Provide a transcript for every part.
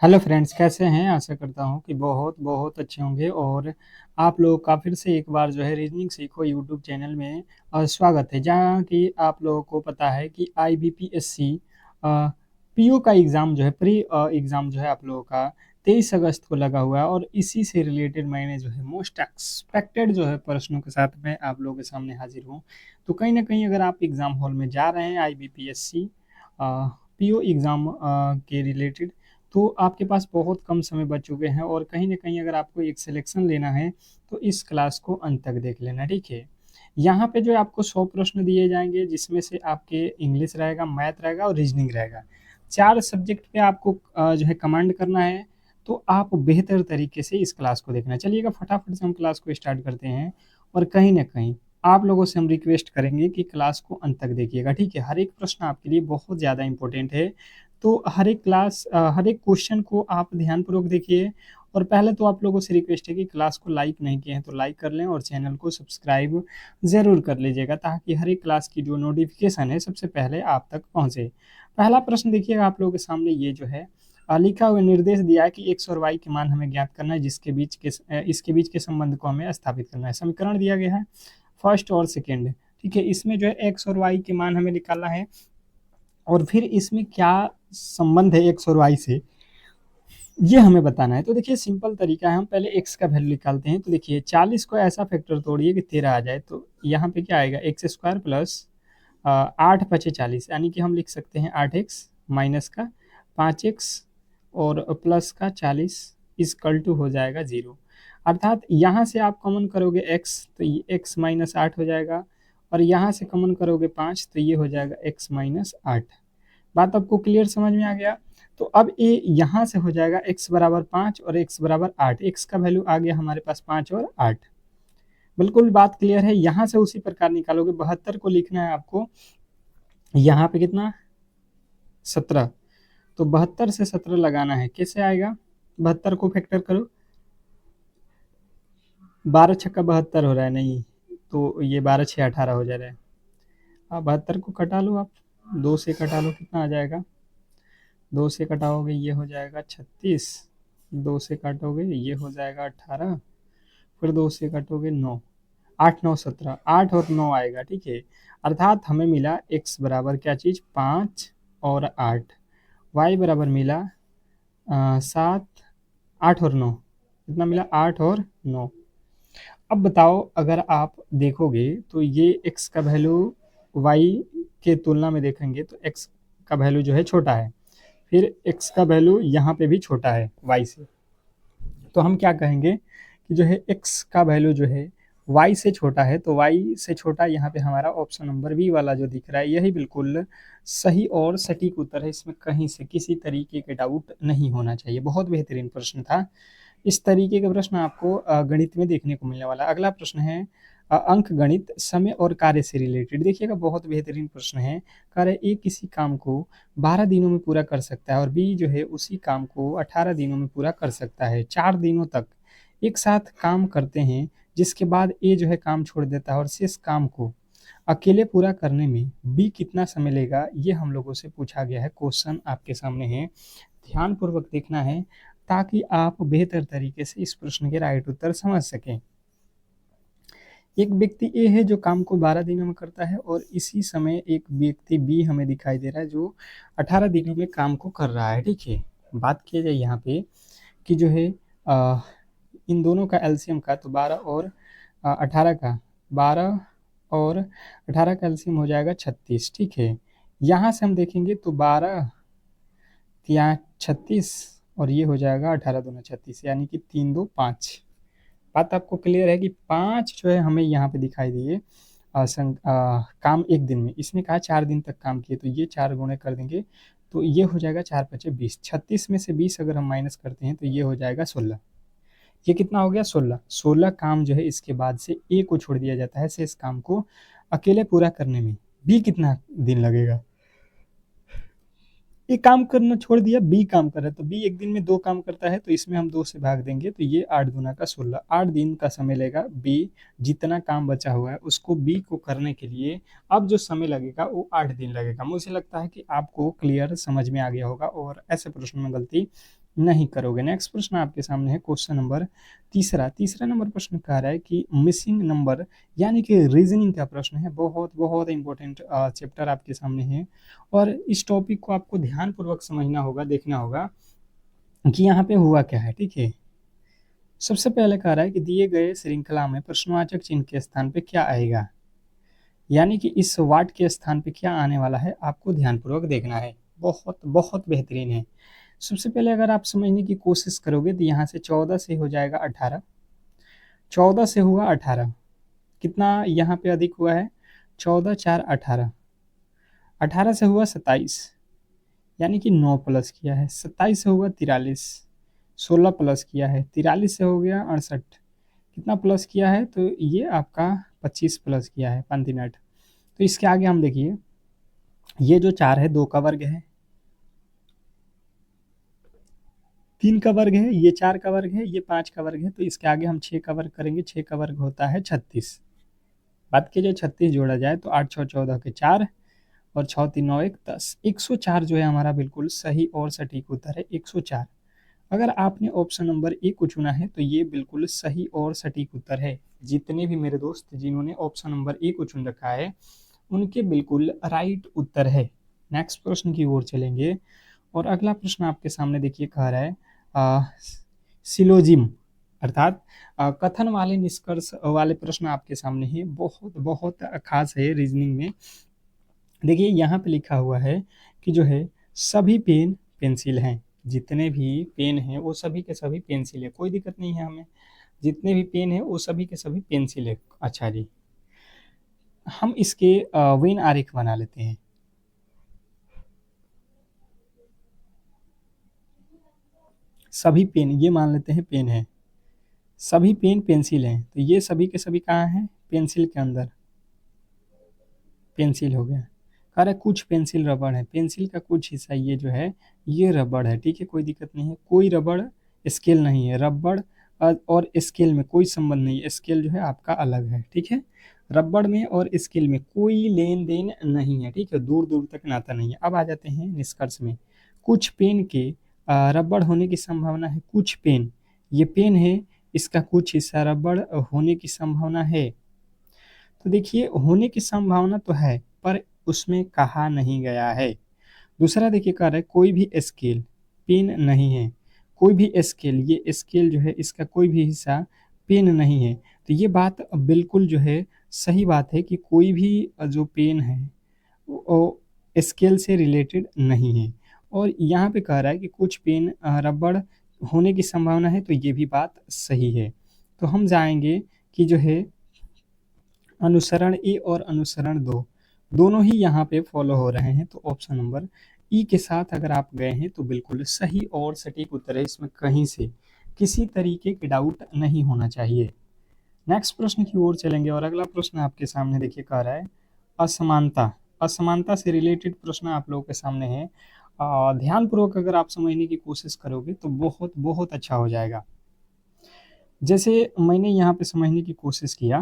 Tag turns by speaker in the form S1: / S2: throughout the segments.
S1: Hello friends, कैसे हैं? आशा करता हूँ कि बहुत बहुत अच्छे होंगे। और आप लोग का फिर से एक बार जो है रीजनिंग सीखो यूट्यूब चैनल में स्वागत है, जहाँ कि आप लोगों को पता है कि IBPSC पीओ का एग्ज़ाम जो है प्री एग्ज़ाम जो है आप लोगों का 23 अगस्त को लगा हुआ है। और इसी से रिलेटेड मैंने जो है मोस्ट एक्सपेक्टेड जो है प्रश्नों के साथ मैं आप लोगों के सामने हाजिर हूँ। तो कहीं ना कहीं अगर आप एग्ज़ाम हॉल में जा रहे हैं IBPSC पीओ एग्ज़ाम के रिलेटेड, तो आपके पास बहुत कम समय बच चुके हैं। और कहीं ना कहीं अगर आपको एक सिलेक्शन लेना है तो इस क्लास को अंत तक देख लेना, ठीक है। यहाँ पे जो है आपको 100 प्रश्न दिए जाएंगे, जिसमें से आपके इंग्लिश रहेगा, मैथ रहेगा और रीजनिंग रहेगा। 4 सब्जेक्ट पे आपको जो है कमांड करना है। तो आप बेहतर तरीके से इस क्लास को देखना। चलिएगा फटाफट से हम क्लास को स्टार्ट करते हैं। और कहीं ना कहीं आप लोगों से हम रिक्वेस्ट करेंगे कि क्लास को अंत तक देखिएगा, ठीक है। हर एक प्रश्न आपके लिए बहुत ज़्यादा इंपॉर्टेंट है। तो हर एक क्वेश्चन को आप ध्यानपूर्वक देखिए। और पहले तो आप लोगों से रिक्वेस्ट है कि क्लास को लाइक नहीं किए हैं तो लाइक कर लें और चैनल को सब्सक्राइब ज़रूर कर लीजिएगा, ताकि हर एक क्लास की जो नोटिफिकेशन है सबसे पहले आप तक पहुंचे। पहला प्रश्न देखिएगा आप लोगों के सामने, ये जो है लिखा हुआ निर्देश दिया है कि एक्स और वाई के मान हमें ज्ञात करना है, इसके बीच के संबंध को हमें स्थापित करना है। समीकरण दिया गया है फर्स्ट और सेकेंड, ठीक है। इसमें जो है एक्स और वाई के मान हमें निकालना है। और फिर इसमें क्या संबंध है एक्स और वाई से, ये हमें बताना है। तो देखिए सिंपल तरीका है, हम पहले एक्स का वैल्यू निकालते हैं। तो देखिए 40 को ऐसा फैक्टर तोड़िए कि 13 आ जाए। तो यहाँ पे क्या आएगा, एक्स स्क्वायर प्लस 8 × 40, यानी कि हम लिख सकते हैं 8x माइनस का 5x और प्लस का 40 इजकल टू हो जाएगा 0। अर्थात यहाँ से आप कॉमन करोगे x, तो ये x माइनस 8 हो जाएगा। और यहाँ से कॉमन करोगे 5, तो ये हो जाएगा x माइनस 8। बात आपको क्लियर समझ में आ गया? तो अब ये यहाँ से हो जाएगा x बराबर 5 और x बराबर 8। x का वैल्यू आ गया हमारे पास 5 और 8। बिल्कुल बात क्लियर है। यहाँ से उसी प्रकार निकालोगे, 72 को लिखना है आपको। यहाँ पे कितना, 17। तो 72 से 17 लगाना है, कैसे आएगा? 72 को फैक्टर करो, 12 छक्का 72 हो रहा है, नहीं तो ये 12 6 18 हो जा रहा है। अब 72 को कटा लो आप, 2 से कटा लो, कितना आ जाएगा? 2 से कटाओगे ये हो जाएगा 36, 2 से काटोगे ये हो जाएगा 18, फिर 2 से काटोगे 9, 8 9 17, 8 और 9 आएगा, ठीक है। अर्थात हमें मिला x बराबर क्या चीज़, 5 और 8। y बराबर मिला 7, 8 और 9, कितना मिला, 8 और 9। अब बताओ, अगर आप देखोगे तो ये x का वैल्यू y के तुलना में देखेंगे तो x का वैल्यू जो है छोटा है। फिर x का वैल्यू यहाँ पे भी छोटा है y से। तो हम क्या कहेंगे कि जो है x का वैल्यू जो है y से छोटा है। तो y से छोटा यहाँ पे हमारा ऑप्शन नंबर बी वाला जो दिख रहा है, यही बिल्कुल सही और सटीक उत्तर है। इसमें कहीं से किसी तरीके के डाउट नहीं होना चाहिए। बहुत बेहतरीन प्रश्न था। इस तरीके के प्रश्न आपको गणित में देखने को मिलने वाला। अगला प्रश्न है अंक गणित समय और कार्य से रिलेटेड। देखिएगा बहुत बेहतरीन प्रश्न है। कार्य ए किसी काम को 12 दिनों में पूरा कर सकता है और बी जो है उसी काम को 18 दिनों में पूरा कर सकता है। 4 दिनों तक एक साथ काम करते हैं, जिसके बाद ए जो है काम छोड़ देता है और शेष काम को अकेले पूरा करने में बी कितना समय लेगा, ये हम लोगों से पूछा गया है। क्वेश्चन आपके सामने है, ध्यानपूर्वक देखना है ताकि आप बेहतर तरीके से इस प्रश्न के राइट उत्तर समझ सकें। एक व्यक्ति ए है जो काम को 12 दिनों में करता है और इसी समय एक व्यक्ति बी हमें दिखाई दे रहा है जो 18 दिनों में काम को कर रहा है, ठीक है। बात किया जाए यहाँ पे कि जो है इन दोनों का एलसीएम का, तो 12 और 18 का, 12 और 18 का एलसीएम हो जाएगा 36, ठीक है। यहाँ से हम देखेंगे तो 12 यहाँ 36 और ये हो जाएगा 18 दूना 36, यानी कि 3 2 5। बात आपको क्लियर है कि 5 जो है हमें यहाँ पे दिखाई दिए काम एक दिन में। इसने कहा 4 दिन तक काम किए, तो ये 4 गुणे कर देंगे तो ये हो जाएगा 4 5 20। 36 में से 20 अगर हम माइनस करते हैं तो ये हो जाएगा 16। ये कितना हो गया, 16। 16 काम जो है इसके बाद से ए को छोड़ दिया जाता है शेष काम को अकेले पूरा करने में। बी कितना दिन लगेगा, ए काम करना छोड़ दिया, बी काम कर रहा है। तो बी एक दिन में 2 काम करता है, तो इसमें हम 2 से भाग देंगे तो ये 8 दूना का 16, 8 दिन का समय लेगा बी जितना काम बचा हुआ है उसको बी को करने के लिए। अब जो समय लगेगा वो 8 दिन लगेगा। मुझे लगता है कि आपको क्लियर समझ में आ गया होगा और ऐसे प्रश्न में गलती नहीं करोगे। नेक्स्ट प्रश्न आपके सामने है क्वेश्चन नंबर तीसरा नंबर प्रश्न कह रहा है कि मिसिंग नंबर यानी कि रीजनिंग का प्रश्न है। बहुत बहुत इंपॉर्टेंट चैप्टर आपके सामने है और इस टॉपिक को आपको ध्यानपूर्वक समझना होगा, देखना होगा कि यहाँ पे हुआ क्या है। ठीक है, सबसे पहले कह रहा है कि दिए गए श्रृंखला में प्रश्नवाचक चिन्ह के स्थान पे क्या आएगा, यानी कि इस वाट के स्थान पे क्या आने वाला है आपको ध्यानपूर्वक देखना है। बहुत बहुत बेहतरीन है। सबसे पहले अगर आप समझने की कोशिश करोगे तो यहाँ से 14 से हो जाएगा 18, 14 से हुआ 18, कितना यहाँ पे अधिक हुआ है, 14 4 18, 18 से हुआ 27, यानी कि 9 प्लस किया है, 27 से हुआ 43, 16 प्लस किया है, 43 से हो गया 68, कितना प्लस किया है, तो ये आपका 25 प्लस किया है, 5 3 8। तो इसके आगे हम देखिए, ये जो 4 है 2 का वर्ग है, 3 का वर्ग है, ये 4 का वर्ग है, ये 5 का वर्ग है, तो इसके आगे हम 6 का वर्ग करेंगे, 6 का वर्ग होता है 36। बात कीजिए 36 जोड़ा जाए तो 8 6 14 के 4 और 6 3 9 1 10, 104 जो है हमारा बिल्कुल सही और सटीक उत्तर है 104। अगर आपने ऑप्शन नंबर ए को चुना है तो ये बिल्कुल सही और सटीक उत्तर है। जितने भी मेरे दोस्त जिन्होंने ऑप्शन नंबर ए को चुन रखा है उनके बिल्कुल राइट उत्तर है। नेक्स्ट प्रश्न की ओर चलेंगे और अगला प्रश्न आपके सामने देखिए कह रहा है सिलोजिम अर्थात कथन वाले निष्कर्ष वाले प्रश्न आपके सामने है। बहुत बहुत खास है रीजनिंग में। देखिए यहाँ पे लिखा हुआ है कि जो है सभी पेन पेंसिल हैं, जितने भी पेन हैं वो सभी के सभी पेंसिल है, कोई दिक्कत नहीं है हमें, जितने भी पेन है वो सभी के सभी पेंसिल है। अच्छा जी, हम इसके वेन आरेख बना लेते हैं। सभी पेन ये मान लेते हैं पेन है, सभी पेन पेंसिल हैं, तो ये सभी के सभी कहाँ हैं, पेंसिल के अंदर, पेंसिल हो गया। कह रहा है कुछ पेंसिल रबड़ है, पेंसिल का कुछ हिस्सा ये जो है ये रबड़ है। ठीक है, कोई दिक्कत नहीं है, कोई रबड़ स्केल नहीं है, रबड़ और स्केल में कोई संबंध नहीं है, स्केल जो है आपका अलग है। ठीक है, रबड़ में और स्केल में कोई लेन देन नहीं है। ठीक है, दूर दूर तक नाता नहीं है। अब आ जाते हैं निष्कर्ष में। कुछ पेन के रबड़ होने की संभावना है, कुछ पेन, ये पेन है, इसका कुछ हिस्सा रबड़ होने की संभावना है। तो देखिए होने की संभावना तो है पर उसमें कहा नहीं गया है। दूसरा देखिए कह रहा है कोई भी स्केल पेन नहीं है, कोई भी स्केल, ये स्केल जो है इसका कोई भी हिस्सा पेन नहीं है। तो ये बात बिल्कुल जो है सही बात है कि कोई भी जो पेन है वो स्केल से रिलेटेड नहीं है। और यहाँ पे कह रहा है कि कुछ पेन रबड़ होने की संभावना है, तो ये भी बात सही है। तो हम जाएंगे कि जो है अनुसरण ए और अनुसरण दो दोनों ही यहाँ पे फॉलो हो रहे हैं, तो ऑप्शन नंबर ई के साथ अगर आप गए हैं तो बिल्कुल सही और सटीक उत्तर है। इसमें कहीं से किसी तरीके के डाउट नहीं होना चाहिए। नेक्स्ट प्रश्न की ओर चलेंगे और अगला प्रश्न आपके सामने देखिए कह रहा है असमानता। असमानता से रिलेटेड प्रश्न आप लोगों के सामने है। ध्यानपूर्वक अगर आप समझने की कोशिश करोगे तो बहुत बहुत अच्छा हो जाएगा। जैसे मैंने यहाँ पे समझने की कोशिश किया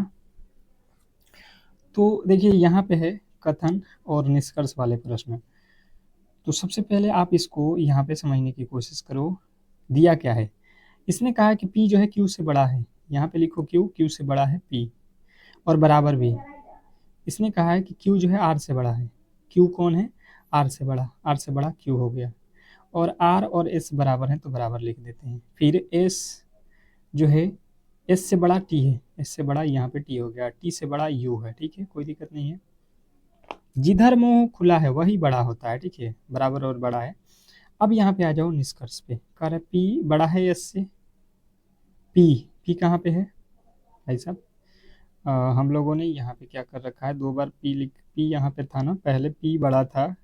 S1: तो देखिए यहाँ पे है कथन और निष्कर्ष वाले प्रश्न। तो सबसे पहले आप इसको यहाँ पे समझने की कोशिश करो। दिया क्या है, इसने कहा कि P जो है Q से बड़ा है, यहाँ पे लिखो Q से बड़ा है P और बराबर भी। इसने कहा है कि Q जो है R से बड़ा है, Q कौन है, R से बड़ा, R से बड़ा Q हो गया। और R और S बराबर है तो बराबर लिख देते हैं। फिर S जो है S से बड़ा T है, S से बड़ा यहाँ पे T हो गया, T से बड़ा U है। ठीक है, कोई दिक्कत नहीं है। जिधर मुंह खुला है वही बड़ा होता है। ठीक है, बराबर और बड़ा है। अब यहाँ पे आ जाओ निष्कर्ष पे, कह रहा है P बड़ा है S से। P कहाँ पे है भाई साहब, हम लोगों ने यहाँ पे क्या कर रखा है, 2 बार P यहाँ पे था ना, पहले P बड़ा था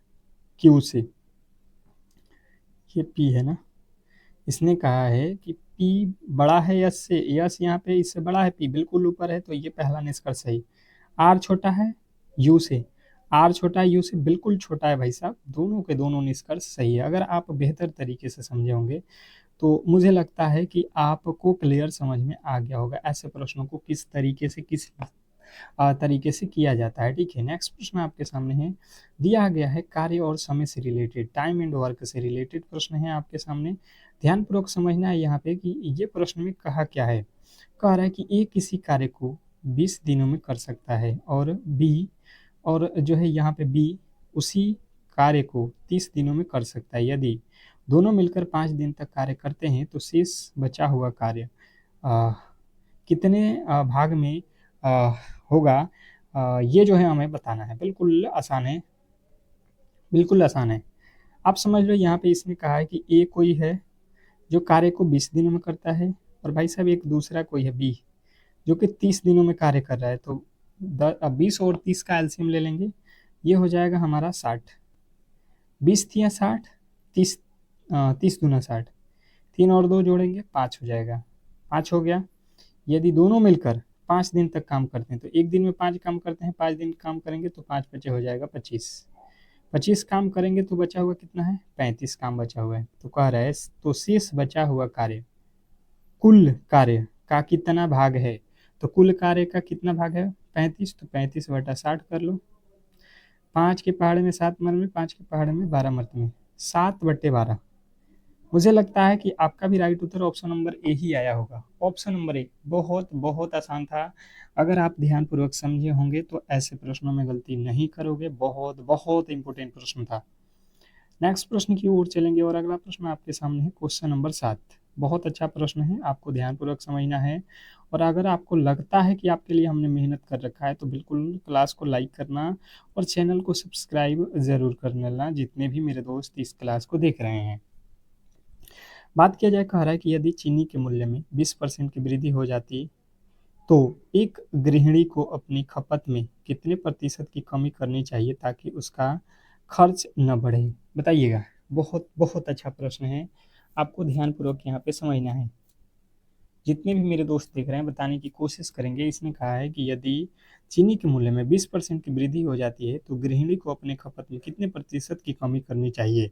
S1: Q से, ये P है ना। इसने कहा है कि P बड़ा है यस से, यस यहाँ पे इससे बड़ा है, P बिल्कुल ऊपर है, तो ये पहला निष्कर्ष सही। R छोटा है U से, R छोटा है U से, बिल्कुल छोटा है भाई साहब, दोनों के दोनों निष्कर्ष सही है। अगर आप बेहतर तरीके से समझे होंगे तो मुझे लगता है कि आपको क्लियर समझ में आ गया होगा ऐसे प्रश्नों को किस तरीके से किस तरीके से किया जाता है। ठीक है, नेक्स्ट प्रश्न आपके सामने है, दिया गया है कार्य और समय से रिलेटेड, टाइम एंड वर्क से रिलेटेड प्रश्न है आपके सामने। ध्यानपूर्वक समझना है यहाँ पे कि ये प्रश्न में कहा क्या है। कह रहा है कि ए किसी कार्य को 20 दिनों में कर सकता है और बी, और जो है यहाँ पे बी उसी कार्य को 30 दिनों में कर सकता है। यदि दोनों मिलकर 5 दिन तक कार्य करते हैं तो शेष बचा हुआ कार्य कितने भाग में होगा, ये जो है हमें बताना है। बिल्कुल आसान है, बिल्कुल आसान है। आप समझ लो यहाँ पे इसने कहा है कि ए कोई है जो कार्य को 20 दिनों में करता है, और भाई साहब एक दूसरा कोई है बी जो कि 30 दिनों में कार्य कर रहा है। तो 20 और 30 का एलसीएम ले लेंगे, ये हो जाएगा हमारा 60। 20 तिया 60, 30 30 दूना 60, 3 और 2 जोड़ेंगे 5 हो जाएगा, 5 हो गया। यदि दोनों मिलकर 5 दिन तक काम करते हैं तो एक दिन में 5 काम करते हैं, 5 दिन काम करेंगे तो 5 बचे हो जाएगा 25। 25 काम करेंगे तो बचा हुआ कितना है, 35 काम बचा हुआ है। तो कह रहा है तो शेष बचा हुआ कार्य कुल कार्य का कितना भाग है। तो कुल कार्य का कितना भाग है, 35, तो 35/60 कर लो। 5 के पहाड़े में 7 मर में, 5 के पहाड़े में 12 मरत में, 7/12। मुझे लगता है कि आपका भी राइट उत्तर ऑप्शन नंबर ए ही आया होगा। ऑप्शन नंबर ए बहुत बहुत आसान था। अगर आप ध्यानपूर्वक समझे होंगे तो ऐसे प्रश्नों में गलती नहीं करोगे। बहुत बहुत इंपॉर्टेंट प्रश्न था। नेक्स्ट प्रश्न की ओर चलेंगे और अगला प्रश्न आपके सामने है क्वेश्चन नंबर 7। बहुत अच्छा प्रश्न है, आपको ध्यानपूर्वक समझना है। और अगर आपको लगता है कि आपके लिए हमने मेहनत कर रखा है तो बिल्कुल क्लास को लाइक करना और चैनल को सब्सक्राइब ज़रूर कर लेना, जितने भी मेरे दोस्त इस क्लास को देख रहे हैं। बात किया जाए, कह रहा है कि यदि चीनी के मूल्य में 20% की वृद्धि हो जाती तो एक गृहिणी को अपनी खपत में कितने प्रतिशत की कमी करनी चाहिए ताकि उसका खर्च न बढ़े। बताइएगा। बहुत बहुत अच्छा प्रश्न है, आपको ध्यानपूर्वक यहाँ पे समझना है। जितने भी मेरे दोस्त देख रहे हैं बताने की कोशिश करेंगे। इसने कहा है कि यदि चीनी के मूल्य में 20% की वृद्धि हो जाती है तो गृहिणी को अपने खपत में कितने प्रतिशत की कमी करनी चाहिए।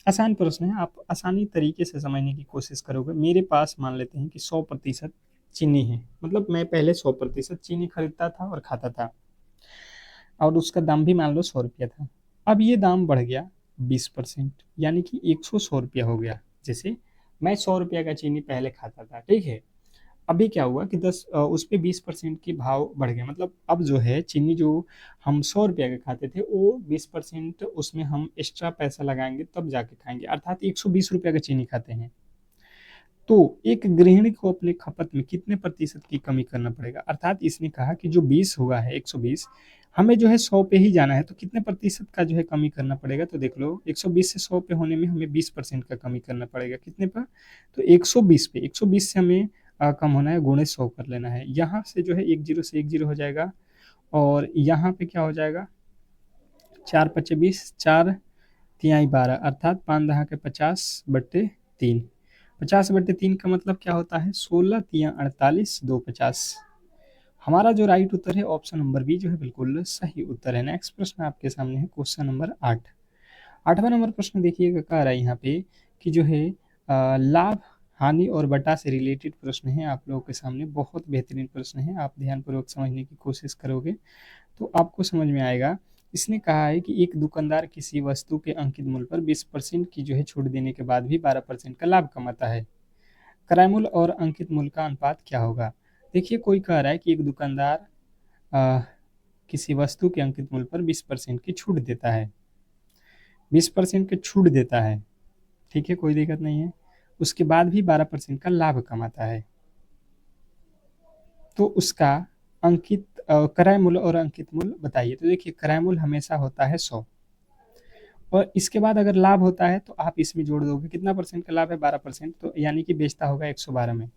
S1: आसान प्रश्न है, आप आसानी तरीके से समझने की कोशिश करोगे। मेरे पास मान लेते हैं कि 100% चीनी है, मतलब मैं पहले 100% चीनी खरीदता था और खाता था, और उसका दाम भी मान लो 100 रुपया था। अब ये दाम बढ़ गया 20%, यानी कि 100 रुपया हो गया। जैसे मैं 100 रुपया का चीनी पहले खाता था, ठीक है। अभी क्या हुआ कि उस पे 20% की भाव बढ़ गया, मतलब अब जो है चीनी जो हम 100 रुपया के खाते थे वो 20% उसमें हम एक्स्ट्रा पैसा लगाएंगे तब जाके खाएंगे, अर्थात 120 रुपया का चीनी खाते हैं। तो एक गृहिणी को अपने खपत में कितने प्रतिशत की कमी करना पड़ेगा, अर्थात इसने कहा कि जो 20 हुआ है 120, हमें जो है 100 पे ही जाना है, तो कितने प्रतिशत का जो है कमी करना पड़ेगा। तो देख लो 120 से 100 पे होने में हमें 20% का कमी करना पड़ेगा। कितने पर, तो 120 पे, 120 से हमें कम होना है, गुणे 100 कर लेना है। यहाँ से जो है 10 से 10 हो जाएगा, और यहाँ पे क्या हो जाएगा, 4×5 = 20, 4×3 = 12, अर्थात 5×10⁻³ 50/3 का मतलब क्या होता है, 16×3 = 48, 2×50। हमारा जो राइट उत्तर है ऑप्शन नंबर बी जो है बिल्कुल सही उत्तर है। नेक्स्ट प्रश्न आपके सामने है क्वेश्चन नंबर 8। 8वां नंबर प्रश्न देखिएगा, कह रहा है यहाँ पे कि जो है लाभ हानि और बटा से रिलेटेड प्रश्न है आप लोगों के सामने। बहुत बेहतरीन प्रश्न है, आप ध्यानपूर्वक समझने की कोशिश करोगे तो आपको समझ में आएगा। इसने कहा है कि एक दुकानदार किसी वस्तु के अंकित मूल्य पर 20% की जो है छूट देने के बाद भी 12% का लाभ कमाता है। क्रय मूल्य और अंकित मूल्य का अनुपात क्या होगा। देखिए, कोई कह रहा है कि एक दुकानदार किसी वस्तु के अंकित मूल्य पर 20% की छूट देता है, 20% की छूट देता है, ठीक है, कोई दिक्कत नहीं है। उसके बाद भी 12% का लाभ कमाता है, तो उसका अंकित क्रय मूल्य और अंकित मूल्य बताइए। तो देखिए, क्रय मूल्य हमेशा होता है 100, और इसके बाद अगर लाभ होता है तो आप इसमें जोड़ दोगे, कितना परसेंट का लाभ है, 12%, तो यानी कि बेचता होगा 112 में।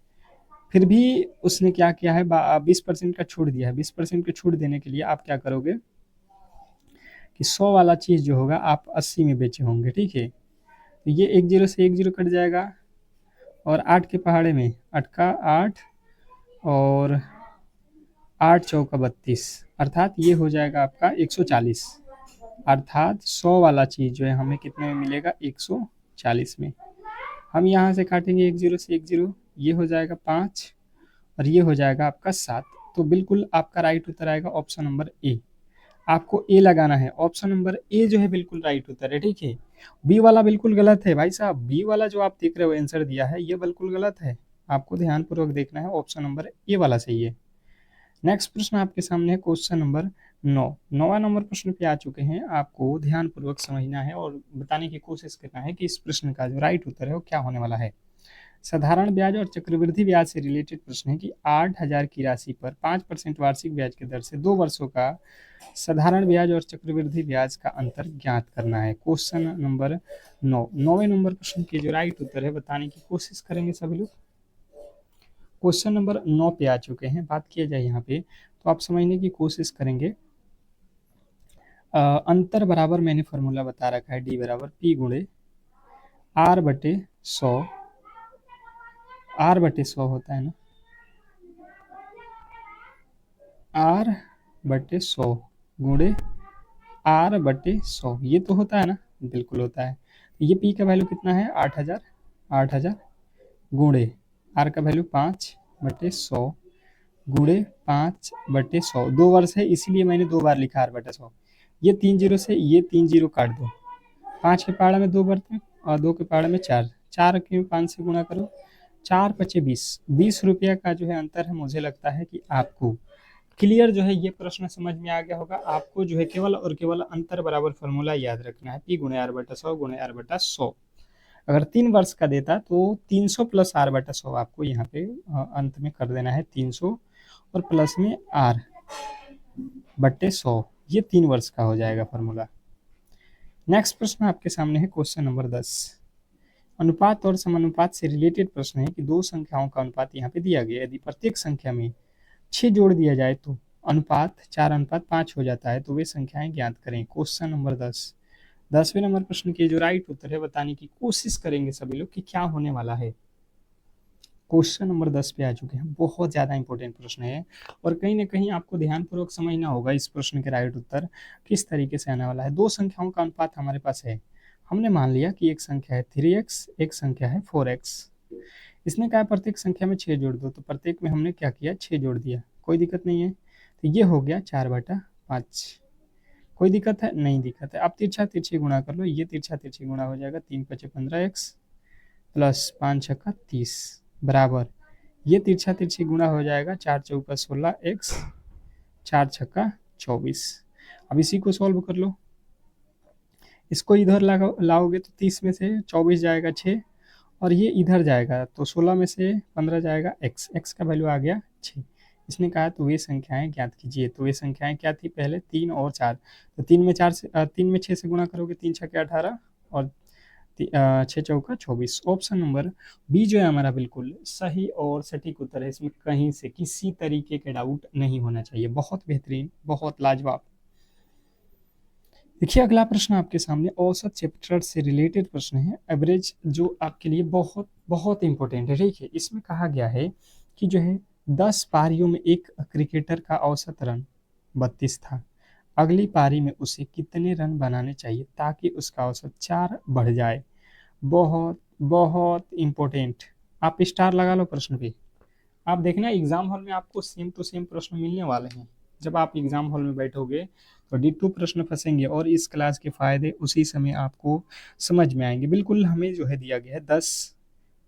S1: फिर भी उसने क्या किया है, 20% का छूट दिया है। 20% की छूट देने के लिए आप क्या करोगे कि 100 वाला चीज़ जो होगा आप 80 में बेचे होंगे, ठीक है। तो ये 10 से 10 कट जाएगा, और 8 के पहाड़े में 8 का 8 और 8×4 = 32, अर्थात ये हो जाएगा आपका 140। अर्थात 100 वाला चीज़ जो है हमें कितने में मिलेगा, 140 में। हम यहाँ से काटेंगे 10 से 10, ये हो जाएगा 5, और ये हो जाएगा आपका 7। तो बिल्कुल आपका राइट उत्तर आएगा ऑप्शन नंबर ए। आपको ए लगाना है, ऑप्शन नंबर ए जो है बिल्कुल राइट उत्तर है, ठीक है। बी वाला बिल्कुल गलत है भाई साहब, बी वाला जो आप देख रहे हो आंसर दिया है ये बिल्कुल गलत है। आपको ध्यानपूर्वक देखना है, ऑप्शन नंबर ए वाला सही है। नेक्स्ट प्रश्न आपके सामने है क्वेश्चन नंबर 9। 9वां नंबर प्रश्न पे आ चुके हैं। आपको ध्यानपूर्वक समझना है और बताने की कोशिश करना है कि इस प्रश्न का जो राइट उत्तर है वो क्या होने वाला है। साधारण ब्याज और चक्रवृद्धि ब्याज से रिलेटेड प्रश्न है कि 8,000 की राशि पर 5% वार्षिक ब्याज की दर से 2 वर्षों का साधारण ब्याज और चक्रवृद्धि ब्याज का अंतर ज्ञात करना है। क्वेश्चन नंबर 9, 9वें नंबर प्रश्न के जो राइट उत्तर है बताने की कोशिश करेंगे सभी लोग। क्वेश्चन नंबर 9 पे आ चुके हैं। बात किया जाए यहाँ पे तो आप समझने की कोशिश करेंगे। अंतर बराबर मैंने फॉर्मूला बता रखा है, डी बराबर पी गुणे आर बटे 100। आर बटे 100 होता है ना, आर बटे 100 गुणे आर बटे 100, ये तो होता है ना, बिल्कुल होता है। तो ये पी का वैल्यू कितना है 8,000, 8,000 गुणे आर का वैल्यू 5/100 गुणे 5/100। 2 वर्ष है इसीलिए मैंने 2 बार लिखा r/100। ये 3 जीरो से ये 3 जीरो काट दो, 5 के पहाड़ा में 2 बढ़ते हैं और 2 के पहाड़ा में 4, 4 के 5 से गुणा करो, 4×5 = 20 रुपया का जो है अंतर है। मुझे लगता है कि आपको क्लियर जो है ये प्रश्न समझ में आ गया होगा। आपको जो है केवल और केवल अंतर बराबर फॉर्मूला याद रखना है, पी गुणे r/100 गुणे r/100। अगर 3 वर्ष का देता तो 300 प्लस r/100 आपको यहाँ पे अंत में कर देना है, 300 और प्लस में r/100, ये 3 वर्ष का हो जाएगा फॉर्मूला। नेक्स्ट प्रश्न आपके सामने है क्वेश्चन नंबर 10। अनुपात और समानुपात से रिलेटेड प्रश्न है कि दो संख्याओं का अनुपात यहाँ पे दिया गया, यदि प्रत्येक संख्या में 6 जोड़ दिया जाए तो अनुपात 4:5 हो जाता है, तो वे संख्याएं ज्ञात करें। क्वेश्चन नंबर 10, 10वें नंबर प्रश्न के जो राइट उत्तर है बताने की कोशिश करेंगे सभी लोग कि क्या होने वाला है। क्वेश्चन नंबर 10 पे आ चुके हैं। बहुत ज़्यादा इंपॉर्टेंट प्रश्न है और कहीं ना कहीं आपको ध्यानपूर्वक समझना होगा इस प्रश्न के राइट उत्तर किस तरीके से आने वाला है। दो संख्याओं का अनुपात हमारे पास है। हमने मान लिया कि एक संख्या है 3x, एक संख्या है 4x। इसने कहा प्रत्येक संख्या में 6 जोड़ दो, तो प्रत्येक में हमने क्या किया 6 जोड़ दिया, कोई दिक्कत नहीं है। तो ये हो गया 4/5। कोई दिक्कत है नहीं, दिक्कत है। अब तिरछा तिरछी गुणा कर लो, ये तिरछा तिरछी गुणा हो जाएगा, 3×5 = 15x प्लस 5×6 = 30 बराबर ये तिरछा तिरछी गुणा हो जाएगा, 4×4 = 16x, 4×6 = 24। अब इसी को सॉल्व कर लो, इसको इधर लाओगे तो 30 में से 24 जाएगा 6 और ये इधर जाएगा तो 16 में से 15 जाएगा x, x का वैल्यू आ गया 6। इसने कहा तो वे संख्याएं ज्ञात कीजिए। तो वे संख्याएं क्या थी, पहले 3 और 4। तो 3 में 6 से गुणा करोगे, 3×6 = 18 और 6×4 = 24। ऑप्शन नंबर बी जो है हमारा बिल्कुल सही और सटीक उत्तर है। इसमें कहीं से किसी तरीके के डाउट नहीं होना चाहिए। बहुत बेहतरीन, बहुत लाजवाब। देखिए अगला प्रश्न आपके सामने औसत चैप्टर से रिलेटेड प्रश्न है, एवरेज, जो आपके लिए बहुत बहुत इंपॉर्टेंट है, ठीक है। इसमें कहा गया है कि जो है 10 पारियों में एक क्रिकेटर का औसत रन 32 था। अगली पारी में उसे कितने रन बनाने चाहिए ताकि उसका औसत 4 बढ़ जाए। बहुत बहुत इंपॉर्टेंट। आप स्टार लगा लो प्रश्न पे। आप देखना एग्जाम हॉल में आपको सेम टू सेम प्रश्न मिलने वाले हैं। जब आप एग्जाम हॉल में बैठोगे तो डिट्टो प्रश्न फंसेंगे और इस क्लास के फायदे उसी समय आपको समझ में आएंगे। बिल्कुल हमें जो है दिया गया है 10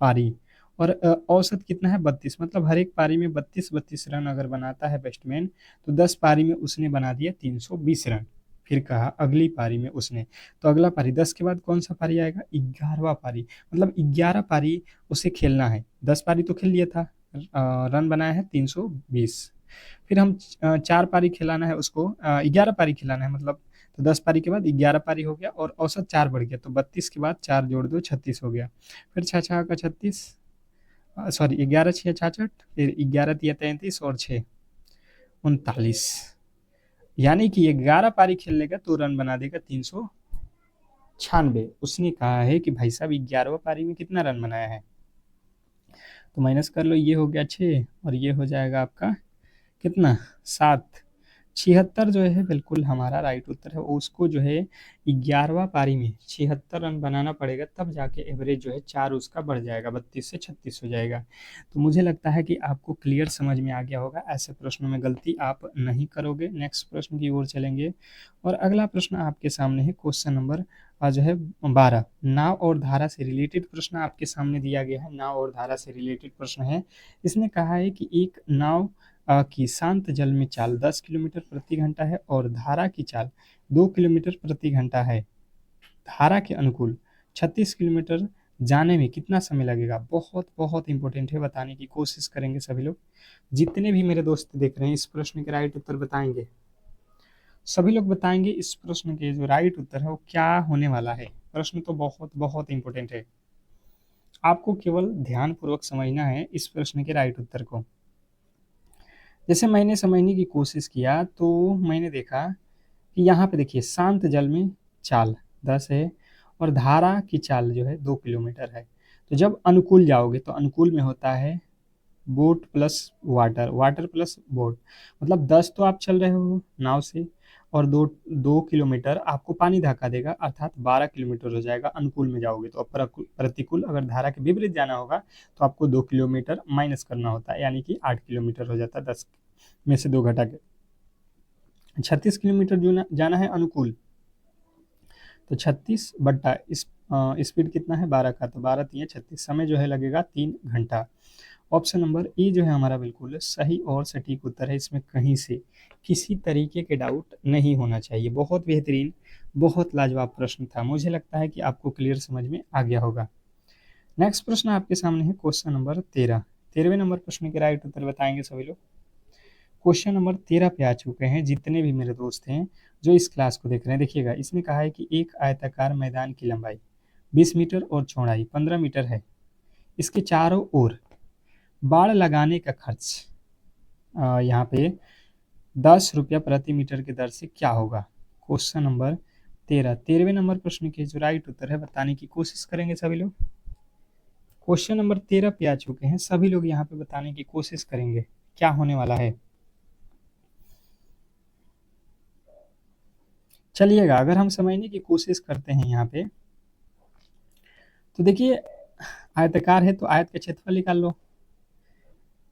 S1: पारी और औसत कितना है 32, मतलब हर एक पारी में 32 रन अगर बनाता है बैट्समैन तो 10 पारी में उसने बना दिया 320 रन। फिर कहा अगली पारी में उसने, तो अगला पारी 10 के बाद कौन सा पारी आएगा, 11वां पारी, मतलब 11 पारी उसे खेलना है। 10 पारी तो खेल लिया था, रन बनाया है 320। फिर हम 4 पारी खिलाना है उसको, 11 पारी खिलाना है मतलब, तो 10 पारी के बाद 11 पारी हो गया और औसत 4 बढ़ गया, तो 32 के बाद 4 जोड़ दो 36 हो गया। फिर 6×6 = 36, सॉरी 11×6 = 66, फिर 11×3 = 33 और 6 39, यानी कि 11 पारी खेल लेगा तो रन बना देगा 396। उसने कहा है कि भाई साहब 11वां पारी में कितना रन बनाया है, तो माइनस कर लो, ये हो गया 6 और ये हो जाएगा आपका कितना 7। 76 जो है बिल्कुल हमारा राइट उत्तर है। उसको जो है 11वां पारी में 76 रन बनाना पड़ेगा, तब जाके एवरेज जो है 4 उसका बढ़ जाएगा, 32 से 36 हो जाएगा। तो मुझे लगता है कि आपको क्लियर समझ में आ गया होगा। ऐसे प्रश्नों में गलती आप नहीं करोगे। नेक्स्ट प्रश्न की ओर चलेंगे और अगला प्रश्न आपके सामने है क्वेश्चन नंबर जो है 12। नाव और धारा से रिलेटेड प्रश्न आपके सामने दिया गया है। नाव और धारा से रिलेटेड प्रश्न है। इसने कहा है कि एक नाव की शांत जल में चाल 10 किलोमीटर प्रति घंटा है और धारा की चाल 2 किलोमीटर प्रति घंटा है। धारा के अनुकूल 36 किलोमीटर जाने में कितना समय लगेगा? बहुत बहुत इंपॉर्टेंट है, बताने की कोशिश करेंगे सभी लोग। जितने भी मेरे दोस्त देख रहे हैं इस प्रश्न के राइट उत्तर बताएंगे। सभी लोग बताएंगे इस प्रश्न के जो राइट उत्तर है वो क्या होने वाला है। प्रश्न तो बहुत बहुत इंपॉर्टेंट है, आपको केवल ध्यान पूर्वक समझना है इस प्रश्न के राइट उत्तर को। जैसे मैंने समझने की कोशिश किया तो मैंने देखा कि यहाँ पे देखिए शांत जल में चाल 10 है और धारा की चाल जो है 2 किलोमीटर है। तो जब अनुकूल जाओगे तो अनुकूल में होता है boat plus water, water plus boat, मतलब 10 तो आप चल रहे हो नाव से और 2 किलोमीटर आपको पानी धक्का देगा, अर्थात 12 किलोमीटर हो जाएगा अनुकूल में जाओगे तो। अब प्रतिकूल अगर धारा के विपरीत जाना होगा तो आपको 2 किलोमीटर माइनस करना होता है, यानी कि 8 किलोमीटर हो जाता है 10 में से 2 घटा के। 36 किलोमीटर जो जाना है अनुकूल, तो 36 बट्टा इस स्पीड कितना है 12 का, तो 12 3 36, समय जो है लगेगा 3 घंटा। ऑप्शन नंबर ए जो है हमारा बिल्कुल सही और सटीक उत्तर है। इसमें कहीं से किसी तरीके के डाउट नहीं होना चाहिए। बहुत बेहतरीन, बहुत लाजवाब प्रश्न था। मुझे लगता है कि आपको क्लियर समझ में आ गया होगा। नेक्स्ट प्रश्न आपके सामने है क्वेश्चन नंबर 13। 13वें नंबर प्रश्न के राइट उत्तर बताएंगे सभी लोग। क्वेश्चन नंबर 13 पे आ चुके हैं जितने भी मेरे दोस्त हैं जो इस क्लास को देख रहे हैं। देखिएगा, इसने कहा है कि एक आयताकार मैदान की लंबाई 20 मीटर और चौड़ाई 15 मीटर है। इसके चारों ओर बाड़ लगाने का खर्च यहाँ पे 10 रुपया प्रति मीटर की दर से क्या होगा? क्वेश्चन नंबर 13, 13वें नंबर प्रश्न के जो राइट उत्तर है बताने की कोशिश करेंगे सभी लोग। क्वेश्चन नंबर 13 पे आ चुके हैं, सभी लोग यहाँ पे बताने की कोशिश करेंगे क्या होने वाला है। चलिएगा, अगर हम समझने की कोशिश करते हैं यहाँ पे तो देखिए, आयताकार है तो आयत का क्षेत्रफल निकाल लो।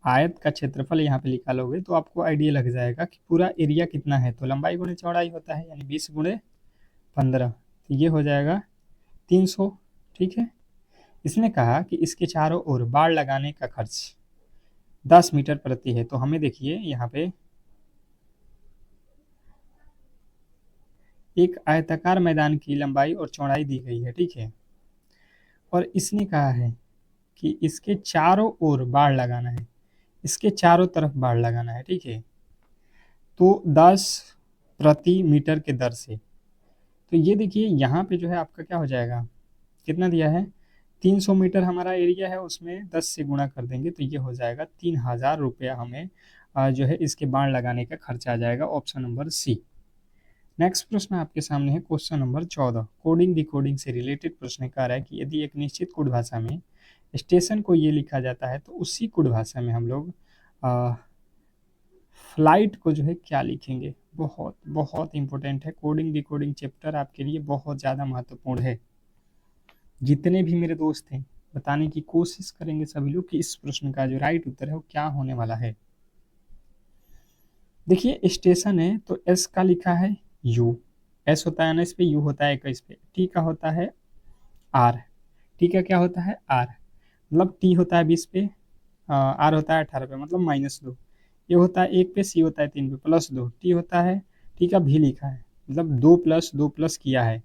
S1: आयत का क्षेत्रफल यहाँ पे निकालोगे तो आपको आइडिया लग जाएगा कि पूरा एरिया कितना है। तो लंबाई गुणे चौड़ाई होता है, यानी 20 गुणे 15, तो ये हो जाएगा 300। ठीक है। इसने कहा कि इसके चारों ओर बाड़ लगाने का खर्च 10 मीटर प्रति है। तो हमें देखिए यहाँ पे एक आयताकार मैदान की लंबाई और चौड़ाई दी गई है। ठीक है, और इसने कहा है कि इसके चारों ओर बाड़ लगाना है, इसके चारों तरफ बाड़ लगाना है। ठीक है, तो 10 प्रति मीटर के दर से। तो ये देखिए यहाँ पे जो है आपका क्या हो जाएगा, कितना दिया है 300 मीटर हमारा एरिया है, उसमें 10 से गुणा कर देंगे तो ये हो जाएगा 3000 रुपया हमें जो है इसके बाण लगाने का खर्चा आ जाएगा। ऑप्शन नंबर सी। नेक्स्ट प्रश्न आपके सामने है क्वेश्चन नंबर 14। कोडिंग डिकोडिंग से रिलेटेड प्रश्न कह रहा है कि यदि एक निश्चित कोड भाषा में स्टेशन को ये लिखा जाता है तो उसी कोड भाषा में हम लोग फ्लाइट को जो है क्या लिखेंगे? बहुत बहुत इंपॉर्टेंट है। कोडिंग डिकोडिंग चैप्टर आपके लिए बहुत ज़्यादा महत्वपूर्ण है। जितने भी मेरे दोस्त हैं बताने की कोशिश करेंगे सभी लोग कि इस प्रश्न का जो राइट उत्तर है वो क्या होने वाला है। देखिए, स्टेशन है तो एस का लिखा है यू, एस होता है ना इस पे, यू होता है इस पे, टी का होता है आर, टी का क्या होता है आर, मतलब टी होता है 20 पे, आर होता है 18 पे, मतलब -2। ये होता है 1 पे, सी होता है 3 पे, +2, टी होता है, टी का भी लिखा है, मतलब 2 + 2 प्लस किया है।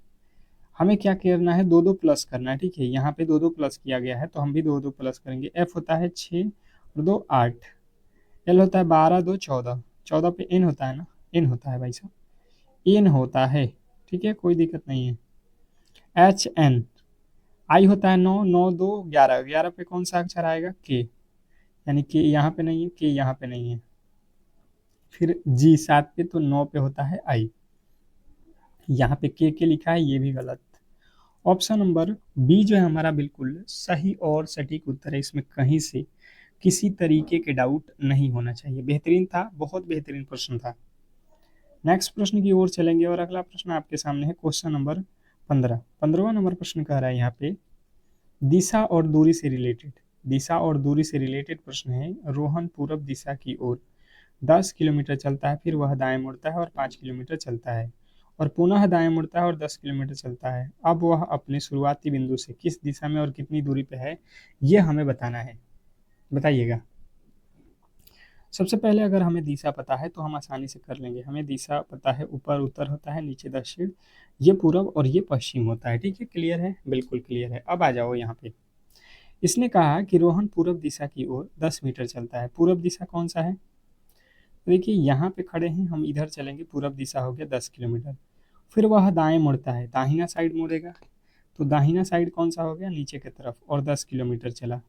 S1: हमें क्या करना है, 2 2 प्लस करना है। ठीक है, यहाँ पे 2 2 प्लस किया गया है तो हम भी 2 2 प्लस करेंगे। एफ होता है 6 और 2 8, एल होता है 12 2 14, 14 पे एन होता है ना, एन होता है भाई साहब, एन होता है। ठीक है, कोई दिक्कत नहीं है। एच एन, आई होता है 9 9 2 11, 11 पे कौन सा अक्षर आएगा के, यानी के यहाँ पे नहीं है, के यहाँ पे नहीं है। फिर जी 7 पे, तो 9 पे होता है आई, यहाँ पे के लिखा है, ये भी गलत। ऑप्शन नंबर बी जो है हमारा बिल्कुल सही और सटीक उत्तर है। इसमें कहीं से किसी तरीके के डाउट नहीं होना चाहिए। बेहतरीन था, बहुत बेहतरीन प्रश्न था। नेक्स्ट प्रश्न की ओर चलेंगे और अगला प्रश्न आपके सामने है क्वेश्चन नंबर 15। 15वां नंबर प्रश्न कह रहा है यहाँ पे दिशा और दूरी से रिलेटेड, दिशा और दूरी से रिलेटेड प्रश्न है। रोहन पूरब दिशा की ओर 10 किलोमीटर चलता है, फिर वह दाएं मुड़ता है और 5 किलोमीटर चलता है और पुनः दाएं मुड़ता है और 10 किलोमीटर चलता है। अब वह अपने शुरुआती बिंदु से किस दिशा में और कितनी दूरी पे है, ये हमें बताना है। बताइएगा। सबसे पहले अगर हमें दिशा पता है तो हम आसानी से कर लेंगे। हमें दिशा पता है, ऊपर उत्तर होता है, नीचे दक्षिण, ये पूरब और ये पश्चिम होता है। ठीक है, क्लियर है, बिल्कुल क्लियर है। अब आ जाओ यहाँ पे। इसने कहा कि रोहन पूरब दिशा की ओर 10 मीटर चलता है। पूरब दिशा कौन सा है? देखिए यहाँ पे खड़े हैं हम, इधर चलेंगे, पूरब दिशा हो गया 10 किलोमीटर। फिर वह दाएं मुड़ता है, दाहिना साइड मुड़ेगा, तो दाहिना साइड कौन सा हो गया? नीचे की तरफ, और 10 किलोमीटर चला।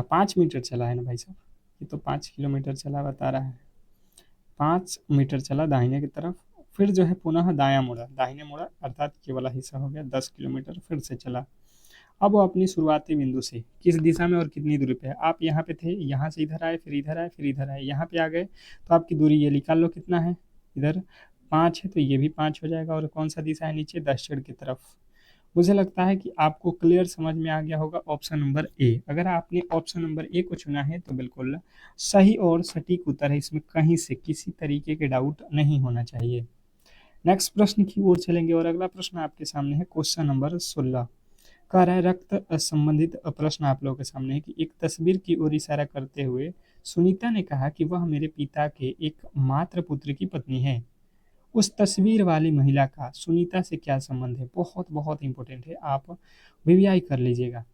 S1: 5 मीटर चला है ना भाई साहब, ये तो 5 किलोमीटर चला बता रहा है। 5 मीटर चला दाहिने की तरफ, फिर जो है पुनः दायां मुड़ा, दाहिने मुड़ा, अर्थात ये वाला हिस्सा हो गया 10 किलोमीटर फिर से चला। अब वो अपनी शुरुआती बिंदु से किस दिशा में और कितनी दूरी पे है? आप यहाँ पे थे, यहाँ से इधर आए, फिर इधर आए, फिर इधर आए, यहाँ पे आ गए, तो आपकी दूरी ये निकाल लो कितना है। इधर 5 है तो ये भी 5 हो जाएगा, और कौन सा दिशा है? नीचे दक्षिण की तरफ। मुझे लगता है कि आपको क्लियर समझ में आ गया होगा ऑप्शन नंबर ए। अगर आपने ऑप्शन नंबर ए को चुना है तो बिल्कुल सही और सटीक उत्तर है, इसमें कहीं से किसी तरीके के डाउट नहीं होना चाहिए। नेक्स्ट प्रश्न की ओर चलेंगे और अगला प्रश्न आपके सामने है क्वेश्चन नंबर 16। कह रहा है रक्त संबंधित प्रश्न आप लोगों के सामने है कि एक तस्वीर की ओर इशारा करते हुए सुनीता ने कहा कि वह मेरे पिता के एक मात्र पुत्र की पत्नी है। उस तस्वीर वाली महिला का सुनीता से क्या संबंध है? बहुत बहुत इंपॉर्टेंट है, आप वीवीआई कर लीजिएगा।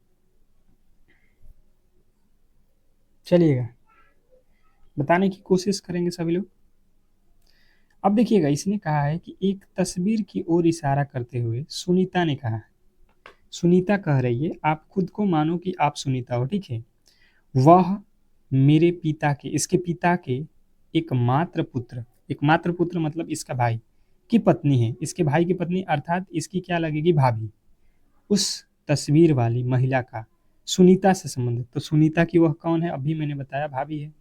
S1: चलिएगा, बताने की कोशिश करेंगे सभी लोग। अब देखिएगा, इसने कहा है कि एक तस्वीर की ओर इशारा करते हुए सुनीता ने कहा, सुनीता कह रही है, आप खुद को मानो कि आप सुनीता हो, ठीक है। वह मेरे पिता के, इसके पिता के एकमात्र पुत्र, एकमात्र पुत्र मतलब इसका भाई की पत्नी है, इसके भाई की पत्नी, अर्थात इसकी क्या लगेगी? भाभी। उस तस्वीर वाली महिला का सुनीता से संबंधित, तो सुनीता की वह कौन है? अभी मैंने बताया, भाभी है।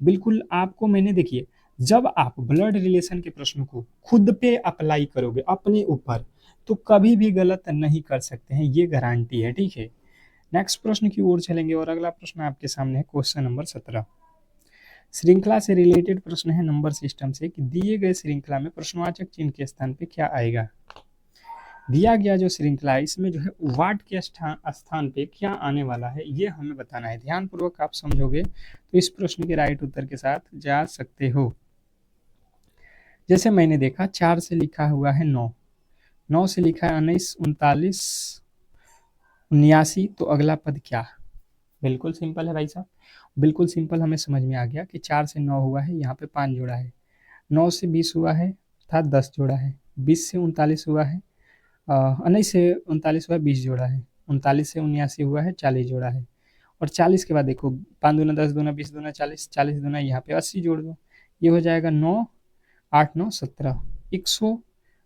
S1: बिल्कुल आपको मैंने, देखिए, जब आप ब्लड रिलेशन के प्रश्न को खुद पे अप्लाई करोगे अपने ऊपर, तो कभी भी गलत नहीं कर सकते हैं, ये गारंटी है, ठीक है। नेक्स्ट प्रश्न की ओर चलेंगे और अगला प्रश्न आपके सामने है क्वेश्चन नंबर 17। श्रृंखला से रिलेटेड प्रश्न है नंबर सिस्टम से कि दिए गए श्रृंखला में प्रश्नवाचक चिन्ह के स्थान पे क्या आएगा। दिया गया जो श्रृंखला है इसमें जो है वाट के स्थान पे क्या आने वाला है, ये हमें बताना है। ध्यानपूर्वक आप समझोगे तो इस प्रश्न के राइट उत्तर के साथ जा सकते हो। जैसे मैंने देखा 4 से लिखा हुआ है 9, 9 से लिखा है 19, 39, 79, तो अगला पद क्या? बिल्कुल सिंपल है भाई साहब, बिल्कुल सिंपल, हमें समझ में आ गया कि 4 से 9 हुआ है, यहाँ पे 5 जोड़ा है। 9 से 20 हुआ है, अर्थात 10 जोड़ा है। 20 से 39 हुआ है, 19 से 39 हुआ है, 20 जोड़ा है। 39 से 79 हुआ है, 40 जोड़ा है। और 40 के बाद देखो 5 दूना 10 दूना 20 दूना 40, 40 दूना यहाँ पे 80 जोड़ दो, ये हो जाएगा 9, 8 9 17, 100,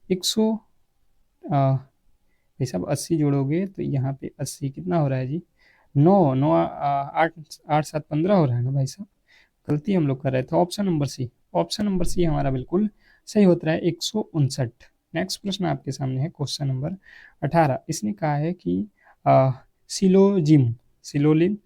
S1: 100, भाई साहब 80 जोड़ोगे तो यहाँ पे 80 कितना हो रहा है जी? 9 9 8 8 7 15 हो रहा है ना भाई साहब, गलती हम लोग कर रहे थे। Option number C, option number C हमारा बिल्कुल सही होता है, 159। नेक्स्ट प्रश्न आपके सामने है क्वेश्चन नंबर 18। इसने कहा है कि सिलोजिम, सिलोलिन,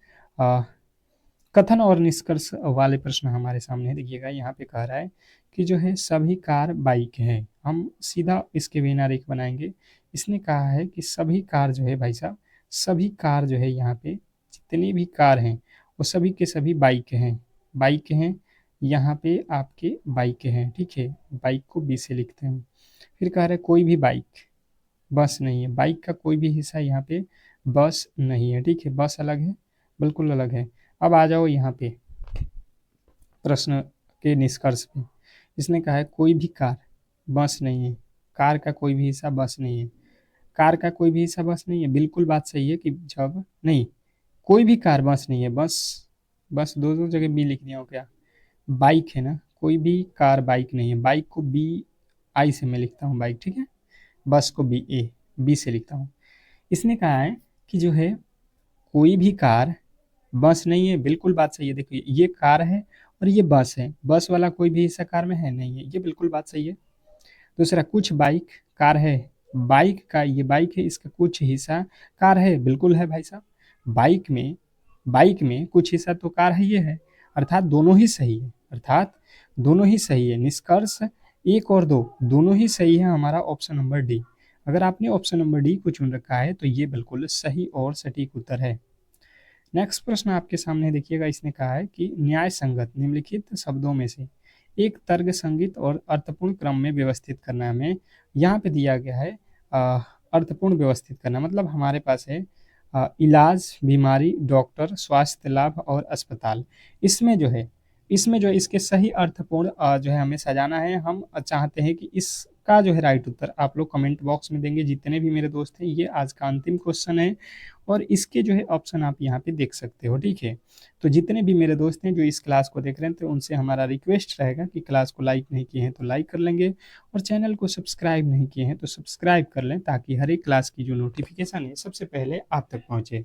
S1: कथन और निष्कर्ष वाले प्रश्न हमारे सामने है। देखिएगा यहाँ पे कह रहा है कि जो है सभी कार बाइक है, हम सीधा इसके बिना रेख बनाएंगे। इसने कहा है कि सभी कार जो है भाई साहब, सभी कार जो है यहाँ पे जितनी भी कार हैं वो सभी के सभी बाइक हैं, बाइक हैं, यहाँ पे आपके बाइक हैं, ठीक है। बाइक को बी से लिखते हैं। फिर कह रहे हैं कोई भी बाइक बस नहीं है, बाइक का कोई भी हिस्सा यहाँ पे बस नहीं है, ठीक है। बस अलग है, बिल्कुल अलग है। अब आ जाओ यहाँ पे प्रश्न के निष्कर्ष पे। इसने कहा है कोई भी कार बस नहीं है, कार का कोई भी हिस्सा बस नहीं है, कार का कोई भी हिस्सा बस नहीं है। बिल्कुल बात सही है कि जब नहीं, कोई भी कार बस नहीं है, बस, बस दो दो जगह बी लिख दिया हो क्या? बाइक है ना, कोई भी कार बाइक नहीं है, बाइक को बी आई से मैं लिखता हूँ बाइक, ठीक है। बस को बी ए, बी से लिखता हूँ। इसने कहा है कि जो है कोई भी कार बस नहीं है, बिल्कुल बात सही है। देखिए ये कार है और ये बस है, बस वाला कोई भी हिस्सा कार में है नहीं है, ये बिल्कुल बात सही है। दूसरा, कुछ बाइक कार है, बाइक का ये बाइक है, इसका कुछ हिस्सा कार है, बिल्कुल है भाई साहब। बाइक में बाइक में कुछ हिस्सा तो कार है, ये है, अर्थात दोनों ही सही है, अर्थात दोनों ही सही है। निष्कर्ष एक और दो दोनों ही सही है, हमारा ऑप्शन नंबर डी। अगर आपने ऑप्शन नंबर डी को चुन रखा है तो ये बिल्कुल सही और सटीक उत्तर है। नेक्स्ट प्रश्न आपके सामने देखिएगा, इसने कहा है कि न्याय संगत निम्नलिखित शब्दों में से एक तर्क संगत और अर्थपूर्ण क्रम में व्यवस्थित करना। हमें यहाँ पे दिया गया है अर्थपूर्ण व्यवस्थित करना, मतलब हमारे पास है इलाज, बीमारी, डॉक्टर, स्वास्थ्य लाभ और अस्पताल। इसमें जो है इसके सही अर्थपूर्ण जो है हमें सजाना है। हम चाहते हैं कि इसका जो है राइट उत्तर आप लोग कमेंट बॉक्स में देंगे, जितने भी मेरे दोस्त हैं। ये आज का अंतिम क्वेश्चन है और इसके जो है ऑप्शन आप यहाँ पे देख सकते हो, ठीक है। तो जितने भी मेरे दोस्त हैं जो इस क्लास को देख रहे हैं, तो उनसे हमारा रिक्वेस्ट रहेगा कि क्लास को लाइक नहीं किए हैं तो लाइक कर लेंगे, और चैनल को सब्सक्राइब नहीं किए हैं तो सब्सक्राइब कर लें, ताकि हर एक क्लास की जो नोटिफिकेशन है सबसे पहले आप तक पहुँचे।